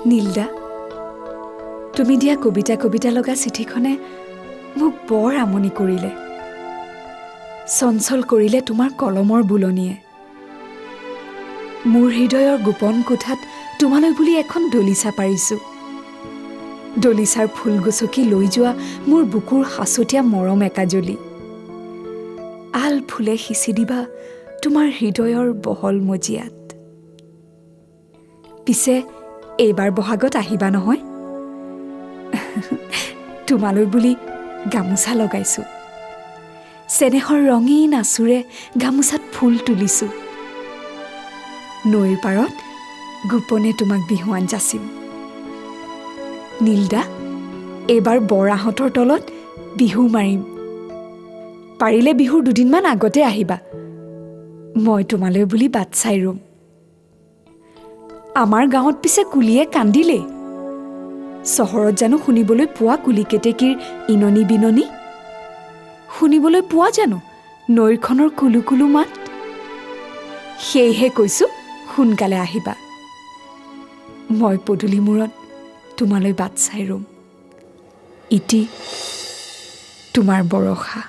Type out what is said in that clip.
নীলদা, তুমি দিয়া কবিতা লগা চিঠিখনে মোক বৰ আমনি কৰিলে। চঞ্চল কৰিলে তোমাৰ কলমৰ বুলনিয়ে। মোৰ হৃদয়ৰ গোপন কোঠাত তোমালৈ বুলি এখন দলিচা পাৰিছোঁ। দলিচাৰ ফুল গছকি লৈ যোৱা মোৰ বুকুৰ সাঁচতীয়া মৰম একাজলি। আল ফুলে সিঁচি দিবা তোমাৰ হৃদয়ৰ বহল মজিয়াত। পিছে এইবাৰ বহাগত আহিবা নহয়? তোমালৈ বুলি গামোচা লগাইছোঁ। চেনেহৰ ৰঙীন আঁচোৰে গামোচাত ফুল তুলিছোঁ। নৈৰ পাৰত গোপনে তোমাক বিহুৱান যাচিম। নীলদা, এইবাৰ বৰাহঁতৰ তলত বিহু মাৰিম। পাৰিলে বিহুৰ দুদিনমান আগতে আহিবা। মই তোমালৈ বুলি বাট চাই ৰ'ম। আমাৰ গাঁৱত পিছে কুলিয়ে কান্দিলেই। চহৰত জানো শুনিবলৈ পোৱা কুলি কেতেকীৰ ইননি বিননি? শুনিবলৈ পোৱা জানো নৈৰখনৰ কুলু কুলু মাত? সেয়েহে কৈছোঁ, সোনকালে আহিবা। মই পদূলি মূৰত তোমালৈ বাট চাই ৰ'ম। ইতি তোমাৰ বৰষা।